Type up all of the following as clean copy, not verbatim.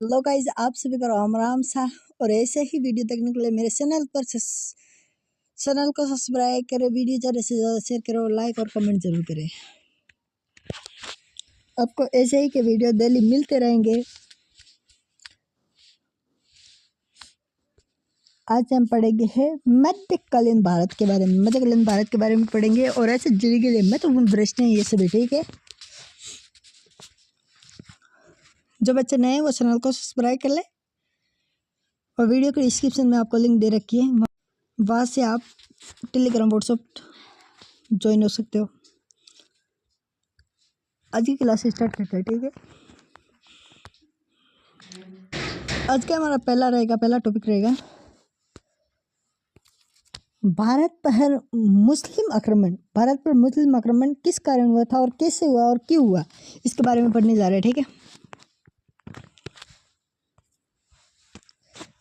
Hello guys, आप सभी को राम राम सा। और ऐसे ही वीडियो देखने के लिए मेरे चैनल को सब्सक्राइब करें, वीडियो ज़्यादा से ज़्यादा शेयर करें और लाइक और कमेंट जरूर करें। आपको ऐसे ही के वीडियो डेली मिलते रहेंगे। आज हम पढ़ेंगे हैं मध्यकालीन भारत के बारे में। मध्यकालीन भारत के बारे में पढ़ेंगे और ऐसे जुड़ी के लिए महत्वपूर्ण प्रश्न हैं ये सभी, ठीक है। जो बच्चे नए हैं वो चैनल को सब्सक्राइब कर ले और वीडियो के डिस्क्रिप्शन में आपको लिंक दे रखी है, वहाँ से आप टेलीग्राम व्हाट्सएप ज्वाइन हो सकते हो। आज की क्लास स्टार्ट करते हैं, ठीक है। आज का हमारा पहला टॉपिक रहेगा भारत पर मुस्लिम आक्रमण। भारत पर मुस्लिम आक्रमण किस कारण हुआ था और कैसे हुआ और क्यों हुआ, इसके बारे में पढ़ने जा रहे हैं, ठीक है।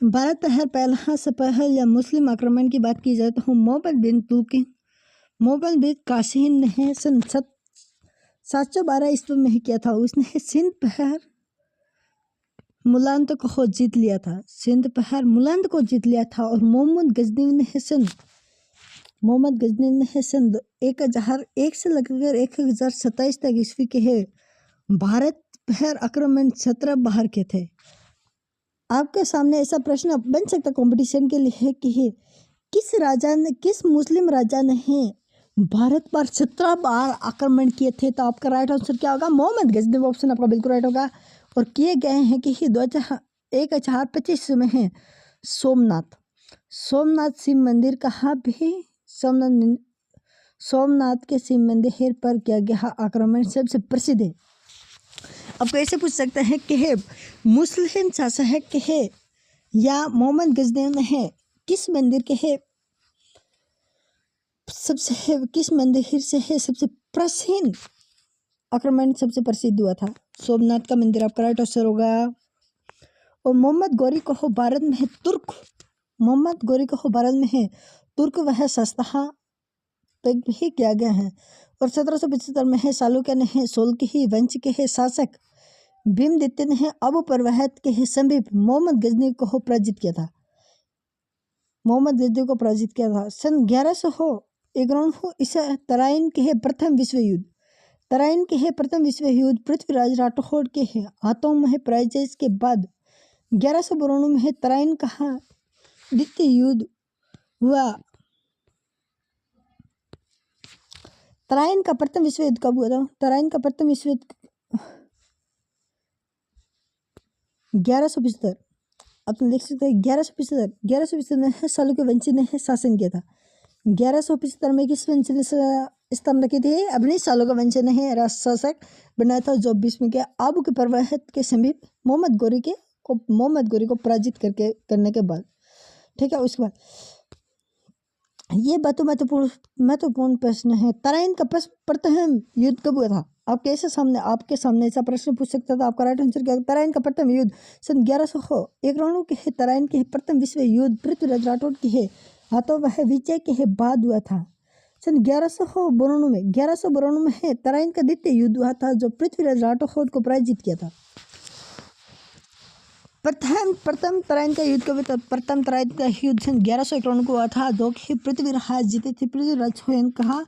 भारत पर पहला से पहल या मुस्लिम आक्रमण की बात की जाए तो मोहम्मद बिन कासिम ने सन 712 ईस्वी में किया था। उसने सिंध पर मुलांद को जीत लिया था और मोहम्मद गजनी ने सन 1001 से लेकर 1027 तक ईस्वी के है भारत पर आक्रमण 17 बाहर के थे। आपके सामने ऐसा प्रश्न बन सकता कंपटीशन के लिए कि किस मुस्लिम राजा ने भारत पर 17 बार आक्रमण किए थे। तो आपका राइट आंसर क्या होगा? मोहम्मद गजनी। ऑप्शन आपका बिल्कुल राइट होगा। और किए गए हैं कि 1025 में है सोमनाथ शिव मंदिर कहाँ भी सोमनाथ के शिव मंदिर पर किया गया आक्रमण सबसे प्रसिद्ध है। आपको ऐसे पूछ सकते हैं कि मुस्लिम शासक है या मोहम्मद गजनी है किस मंदिर के है किस मंदिर से है सबसे प्राचीन आक्रमण सबसे प्रसिद्ध हुआ था? सोमनाथ का मंदिर आपका राइट आंसर होगा। और मोहम्मद गौरी को हो भारत में है तुर्क वह सस्ता तक भी किया गया है। और 1775 में है चालुक्य ने है सोलंकी वंश के है शासक भीमदित्य ने है अबू परवहत के है समीप मोहम्मद गजनी को पराजित किया था। सन 1151 ईसा तराइन के है प्रथम विश्व युद्ध पृथ्वीराज राठौड़ के है हाथों में पराजय के बाद 1192 में है तराइन का द्वितीय युद्ध हुआ। तराइन का प्रथम विश्व युद्ध कब हुआ था? तराइन का प्रथम विश्व युद्ध 1175। आप देख सकते हैं 1175 में चालुक्य वंशी ने शासन किया था। 1175 में किस वंश ने स्थापना की थी? अपनी चालुक्य वंश ने राष्ट्र शासक बनाया था जो बीच में के अबू के परवहत के समीप मोहम्मद गौरी को पराजित करने के बाद, ठीक है। उसके बाद ये महत्वपूर्ण प्रश्न है। तराइन का प्रथम युद्ध कब हुआ था? आपके सामने ऐसा प्रश्न पूछ सकता था। आपका राइट आंसर क्या? तराइन का प्रथम युद्ध सन 1191 के है तराइन के प्रथम विश्व युद्ध पृथ्वीराज राठौड़ के है हाथों वह विजय के है बाद हुआ था। सन 1192 में है तराइन का द्वितीय युद्ध हुआ था जो पृथ्वीराज राठौड़ को पराजित किया था। प्रथम तराइन का युद्ध कब था? प्रथम तराइन का युद्ध सन 1191 को हुआ था जो कि पृथ्वीराज जीते थे। पृथ्वीराज सोहन कहाँ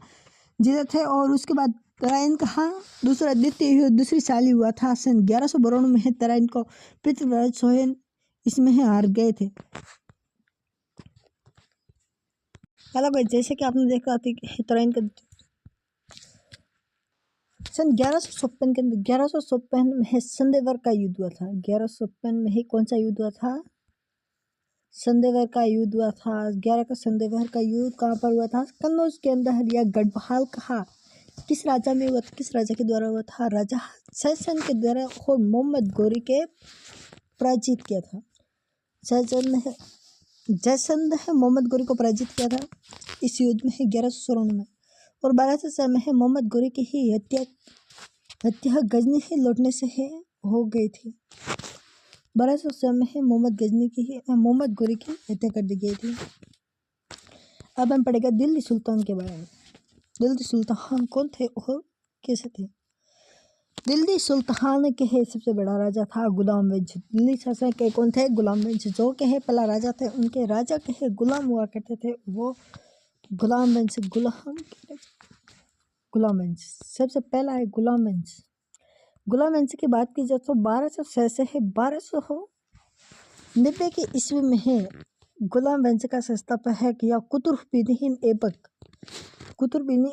जीते थे। और उसके बाद तराइन कहाँ द्वितीय युद्ध दूसरी साल हुआ था सन 1192 में है तराइन को पृथ्वीराज सोहन इसमें हार गए थे। जैसे कि आपने देखा तराइन का सन 1156 में संदेवर का युद्ध हुआ था। 1156 में कौन सा युद्ध हुआ था? संदेवर का युद्ध हुआ था। 11 का संदेवर का युद्ध कहाँ पर हुआ था? कन्नौज के अंदर या गढ़वाल कहा किस राजा में हुआ था? किस राजा के द्वारा हुआ था? राजा जयचंद के द्वारा और मोहम्मद गौरी के पराजित किया था। जयचंद ने मोहम्मद गौरी को पराजित किया था इस युद्ध में 1194 में। और 1200 में मोहम्मद गौरी की ही हत्या गजनी ही लौटने से हो गई थी। 1200 में मोहम्मद गौरी की हत्या कर दी गई थी। अब हम पढ़ेगा दिल्ली सुल्तान के बारे में। दिल्ली सुल्तान कौन थे और कैसे थे? दिल्ली सुल्तान के है सबसे बड़ा राजा था गुलाम वंश। दिल्ली शासक के कौन थे? गुलाम वंश। जो के है पहला राजा थे, उनके राजा के है गुलाम हुआ करते थे, वो गुलाम वंश। गुलाम वंश सबसे पहला है गुलाम वंश। गुलाम वंश की बात की जाए तो 1200 से है 1290 की ईस्वी में है गुलाम वंश का संस्थापक या कुतुबुद्दीन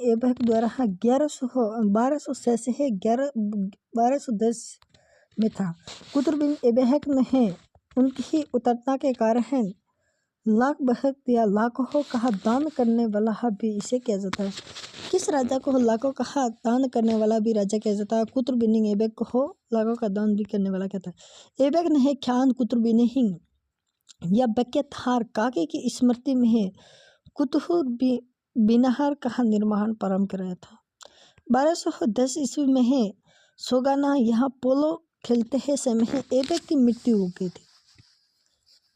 ऐबक द्वारा 1200 से है 1210 में था। कुतुबुद्दीन ऐबक ने उनकी उतरता के कारण लाख बहक या लाखों कहा दान करने वाला भी इसे किया जाता है। किस राजा को लाखों कहा दान करने वाला भी राजा किया जाता है? कुतुबुद्दीन ऐबक को लाखों का दान भी करने वाला कहता है। ऐबक ने ख्यान कुतुबुद्दीन या बकेतहार काके की स्मृति में है कुतुबुद्दीन का निर्माण प्रारंभ कराया था। 1210 ईस्वी में है सोगाना यहाँ पोलो खेलते हैं समय है ऐबक की मृत्यु हो गई थी।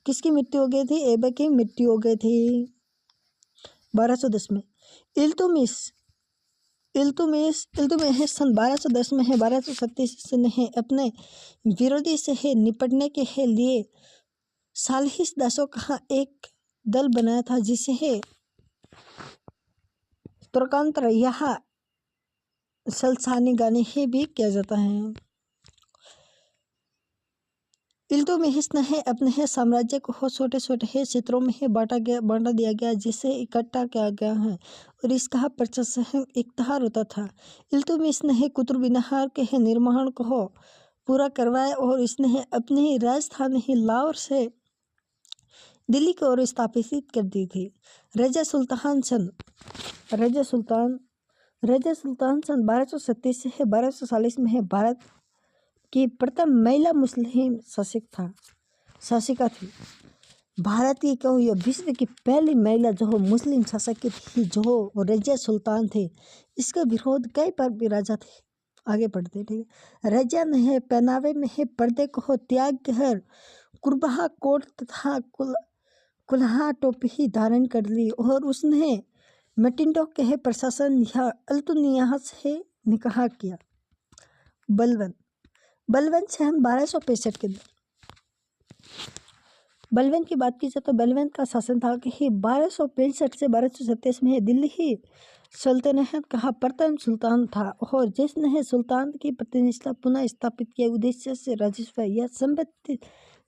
किसकी मृत्यु हो गई थी? ऐबक की मृत्यु हो गई थी 1210 में। इल्तुतमिश सन 1210 में है 1237 ने है अपने विरोधी से है निपटने के लिए सालिस दासों का एक दल बनाया था, जिसे है तुर्कांतर यह सल्सानी गाने ही भी किया जाता है। इल्तुतमिश ने है अपने साम्राज्य को छोटे छोटे क्षेत्रों में बांटा दिया गया, जिसे इकट्ठा किया गया है और इसका प्रशासन इख्तियार होता था। इल्तुतमिश ने कुतुबुद्दीन के निर्माण को पूरा करवाया और इसने अपनी राजधानी लाहौर से दिल्ली की ओर स्थापित कर दी थी। रज़ा सुल्तान सन 1237 से 1240 में है भारत की प्रथम महिला मुस्लिम शासिका थी। भारत की कहो यह विश्व की पहली महिला जो मुस्लिम शासक थी, जो रज़िया सुल्तान थे। इसका विरोध कई बार भी राजा थे। आगे बढ़ते ठीक है। रज़िया ने पहनावे में है पर्दे को त्याग कर कुर्बाहा कोट तथा कुल्हा टोपी धारण कर ली और उसने मैटिंडो के प्रशासन या अल्तुनिया से निकाह किया। बलबन सन 1265 के बलबन की बात की जाए तो बलबन का शासन था कि 1265 से 1237 में दिल्ली ही सल्तनत का प्रथम सुल्तान था और जिसने सुल्तान की प्रतिष्ठा पुनः स्थापित किया उद्देश्य से राजस्व या संपत्ति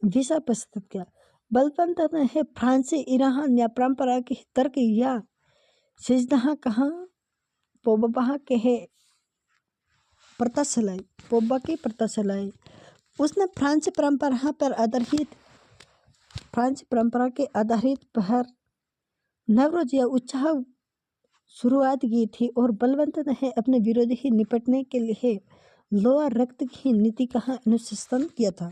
विषय प्रस्तुत किया। बलबन ने फ्रांसी ईरान या परंपरा की तर्क या सिजदहा कहा पोबा के प्रथा चलाई। उसने फ्रांसी परंपरा के आधारित पर नवरोज या उत्सव शुरुआत की थी और बलवंत ने अपने विरोधी निपटने के लिए लोहा रक्त की नीति का अनुशासन किया था।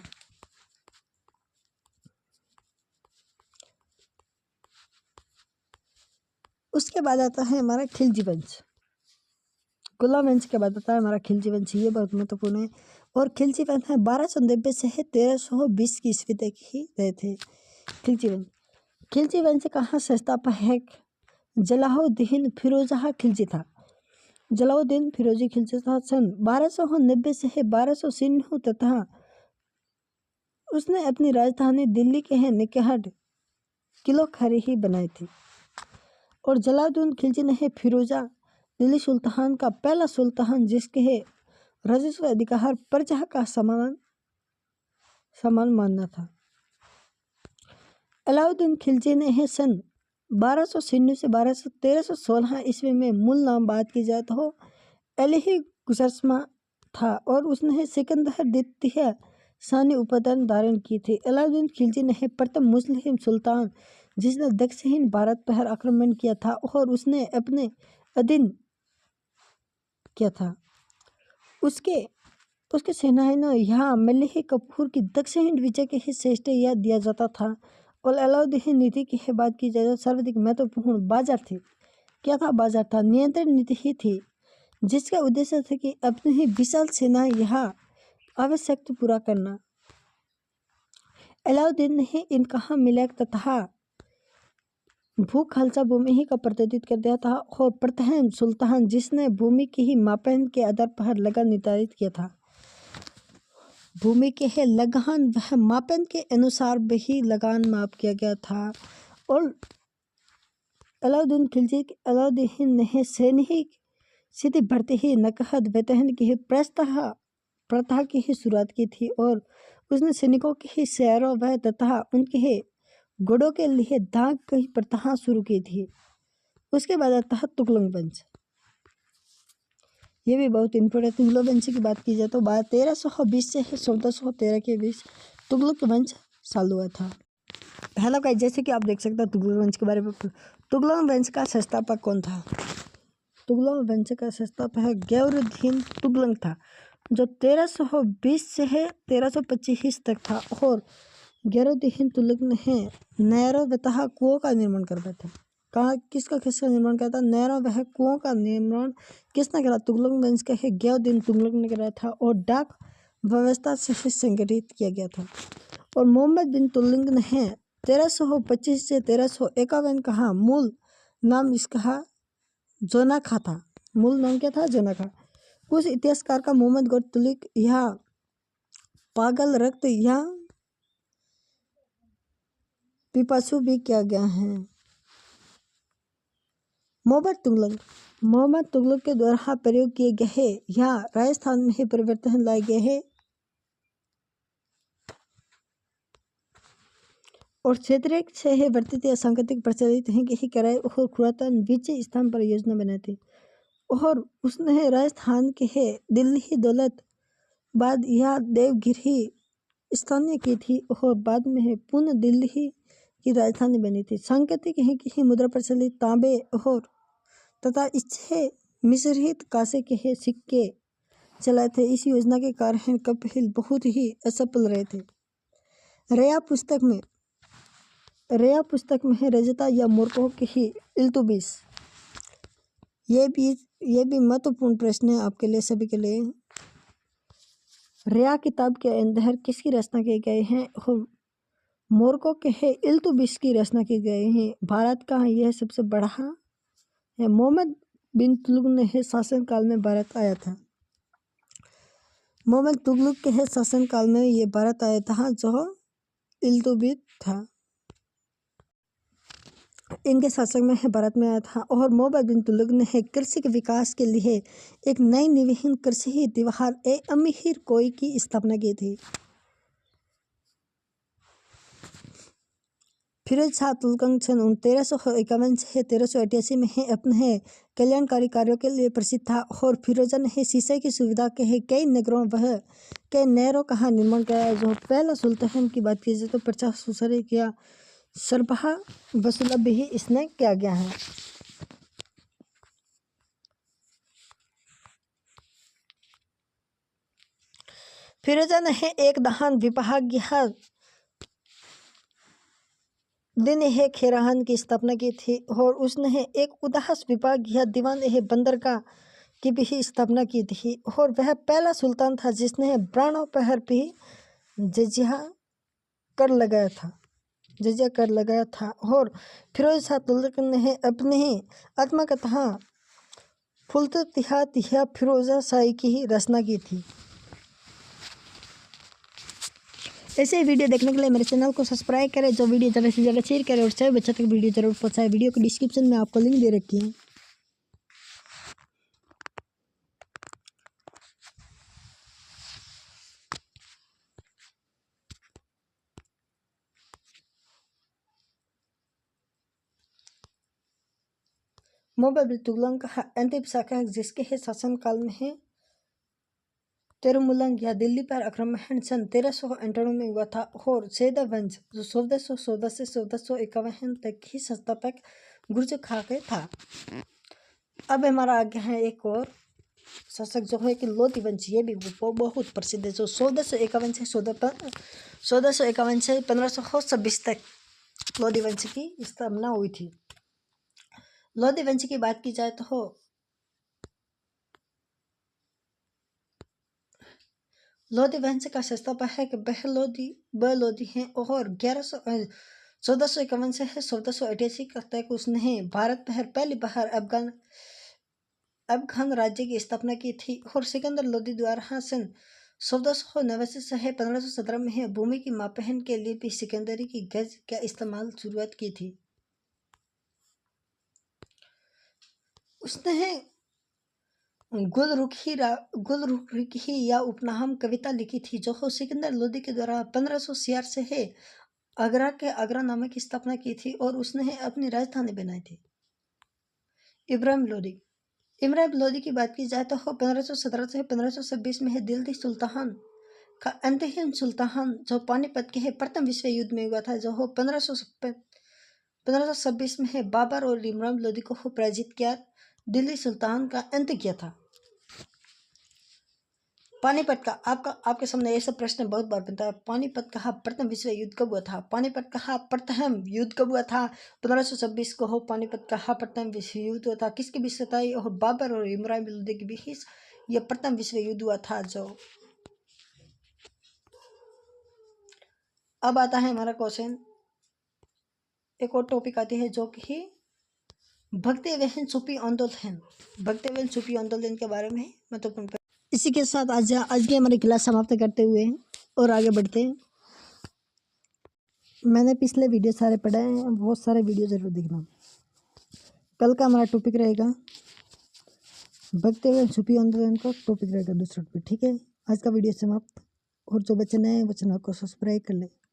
उसके बाद आता है हमारा खिलजी वंश। गुलाम वंश के बाद आता है हमारा खिलजी वंश। ये बहुत महत्वपूर्ण है। और खिलजी वंश 1290 से 1320 की ईस्वी तक ही रहे थे। खिलजी वंश का संस्थापक जलालुद्दीन फिरोजशाह खिलजी था। सन 1290 से 1290 तथा उसने अपनी राजधानी दिल्ली के निकट किलो खरी ही बनाई थी। और जलालुद्दीन खिलजी ने फिरोजा दिल्ली सुल्तान का पहला सुल्तान, जिसके राजस्व अधिकार प्रजा का समान मानना था। अलाउद्दीन खिलजी ने सन 1299 से 1316 ईस्वी में मूल नाम बात की जाए तो अली गुजरमा था और उसने सिकंदर द्वितीय शाही उपाधि धारण की थी। अलाउद्दीन खिलजी ने प्रथम मुस्लिम सुल्तान जिसने दक्षिण भारत पर आक्रमण किया था और उसने अपने अधीन किया था। उसके सेनानी ने यहाँ मलिक कफूर की दक्षिण विजय के ही श्रेष्ठ याद दिया जाता था। और अलाउद्दीन नीति की बात की जाए तो सर्वाधिक महत्वपूर्ण बाजार थी। क्या था? बाजार था नियंत्रण नीति ही थी, जिसका उद्देश्य था कि अपनी ही विशाल सेना यहाँ आवश्यकता पूरा करना। अलाउद्दीन ने इनका मिलाक तथा भू खालसा भूमि ही का प्रतिनिधित्व कर दिया था और प्रथम सुल्तान जिसने भूमि की ही मापन के आधार पर लगान निर्धारित किया था। भूमि के है लगान वह मापन के अनुसार वही लगान माप किया गया था। और अलाउद्दीन खिलजी अलाउद्दीन ने सैनिक सीधी भर्ती ही नकद वेतन की ही प्रथा की ही शुरुआत की थी और उसने सैनिकों की ही शहरों व तथा उनके ही घोड़ों के लिए दाग की प्रथा शुरू की थी। उसके बाद आता है तुगलक वंश। ये भी बहुत इम्पोर्टेंट। तुगलक वंश की बात की जाए तो 1320 से 1413 के बीच तुगलक वंश चालू हुआ था। हेलो गाइस, जैसे कि आप देख सकते हैं तुगलक वंश के बारे में। तुगलक वंश का संस्थापक कौन था? तुगलक वंश का संस्थापक गयासुद्दीन तुगलक था, जो 1320 से 1325 तक था। और गयासुद्दीन तुगलक ने नहरों तथा कुओं का निर्माण करता था। किसका निर्माण करता? नहरों वह कुओं का निर्माण किसने करा? तुगलक वंश का है गयासुद्दीन तुगलक ने करा था। और डाक व्यवस्था से संगठित किया गया था। और मोहम्मद बिन तुगलक ने 1325 से 1351 का मूल नाम इसका जोनाखा था। मूल नाम क्या था? जोनाखा। कुछ इतिहासकार का मोहम्मद गौर तुगलक यह पागल रक्त या पिपासु भी किया गया है। मोहम्मद तुगलक के द्वारा प्रयोग किए गए यहाँ राजस्थान में ही परिवर्तन लाए गए हैं और क्षेत्रीय से ही वर्तित या सांकेतिक प्रचलित हैं कि कराए और खुरातन बीच स्थान पर योजना बनाई थी। और उसने राजस्थान के है दिल्ली दौलत बाद यह देवगिरी स्थानीय की थी और बाद में है पुनः दिल्ली की राजधानी बनी थी। सांकेतिक है कि मुद्रा प्रचलित तांबे और तथा इससे मिश्रित कांसे के है सिक्के चलाए थे। इस योजना के कारण कपिल बहुत ही असफल रहे थे। रेया पुस्तक में है रजता या मूर्खों के ही इल्तुतमिश। ये भी महत्वपूर्ण प्रश्न है आपके लिए, सभी के लिए। रेया किताब के अंदर किसकी रचना की गई है? और मूर्खों के है इल्तुतमिश की रचना की गई है। भारत का यह सबसे बड़ा है। मोहम्मद बिन तुगलक ने है शासनकाल में भारत आया था। मोहम्मद तुगलक के है शासनकाल में ये भारत आया था, जो इल्तुतमिश था। इनके शासक में है भारत में आया था। और मोहम्मद बिन तुगलक ने है कृषि के विकास के लिए एक नई निवीन कृषि त्योहार अमीर कोई की स्थापना की थी। फिरोज शाह तुगलक सन 1351 से 1388 में है अपने कल्याणकारी कार्यों के लिए प्रसिद्ध था। और फिरोजा ने सिंचाई की सुविधा के है कई नगरों वह कई नहरों का निर्माण कराया। जो पहला सुल्तान की बात की जाए तो 50 उसरे किया सरबराह वसूला भी इसने किया गया है। फिरोजा ने एक दहान विभाग यह दिन है खेराहन की स्थापना की थी। और उसने एक उदास विभाग यह दीवान बंदरगाह की भी स्थापना की थी। और वह पहला सुल्तान था जिसने ब्राह्मणों पर भी जजिया कर लगाया था। और फिरोज शाह तुगलक ने अपनी आत्मकथा फुलततिहात या फिरोजा शाही की ही रचना की थी। ऐसे ही वीडियो देखने के लिए मेरे चैनल को सब्सक्राइब करें, जो वीडियो ज़्यादा से ज़्यादा शेयर करें और सभी बच्चों तक वीडियो जरूर पहुंचाएं। वीडियो को डिस्क्रिप्शन में आपको लिंक दे रखी है। मोहम्मद बिन तुगलक का अंतिम शाखा जिसके है शासनकाल में है तिरुमलंग या दिल्ली पर आक्रमण सन 1398 में हुआ था। और सैदा वंश जो 1414 से 1451 तक ही संस्थापक गुर्जर खा के था। अब हमारा आगे है एक और शासक जो है कि लोधी वंश। ये भी बहुत प्रसिद्ध है। जो 1451 से 1526 तक लोधी वंश की स्थापना हुई थी। लोधी वंश की बात की जाए तो लोधी वंश का संस्थापक है कि बह लोधी हैं। और 1451 से 1488 तक उसने भारत पर पहली बार अफगान राज्य की स्थापना की थी और सिकंदर लोदी द्वारा सन 1489 से 1517 में भूमि की मापन के लिए भी सिकंदरी की गज का इस्तेमाल शुरुआत की थी। उसने गुलरुखी या उपनाम कविता लिखी थी जो सिकंदर लोदी के द्वारा 1546 से है आगरा नामे की स्थापना की थी और उसने अपनी राजधानी बनाई थी। इब्राहिम लोदी की बात की जाए तो 1517 से 1526 में है दिल्ली सुल्तान का अंतहीन सुल्तान जो पानीपत के प्रथम विश्व युद्ध में हुआ था, जो 1526 में है बाबर और इब्राहिम लोदी को पराजित किया, दिल्ली सुल्तान का अंत किया था। पानीपत का आपके सामने ऐसा प्रश्न बहुत बार बनता है, पानीपत का प्रथम विश्व युद्ध कब हुआ था? पानीपत का प्रथम युद्ध कब हुआ था? 1526 को हो पानीपत का प्रथम विश्व युद्ध हुआ था। किसके बीच था? और बाबर और इब्राहिम लोदी के बीच यह प्रथम विश्व युद्ध हुआ था। जो अब आता है हमारा क्वेश्चन, एक और टॉपिक आती है जो कि भक्तिवेहन सूफी आंदोलन के बारे में महत्वपूर्ण। इसी के साथ आज की हमारी क्लास समाप्त करते हुए और आगे बढ़ते हैं। मैंने पिछले वीडियो सारे पढ़े हैं, बहुत सारे वीडियो जरूर देखना। कल का हमारा टॉपिक रहेगा भक्तिवेहन सूफी आंदोलन का टॉपिक रहेगा दूसरा टॉपिक। ठीक है, आज का वीडियो समाप्त। और जो बच्चे नए हैं वो चैनल को सब्सक्राइब कर ले।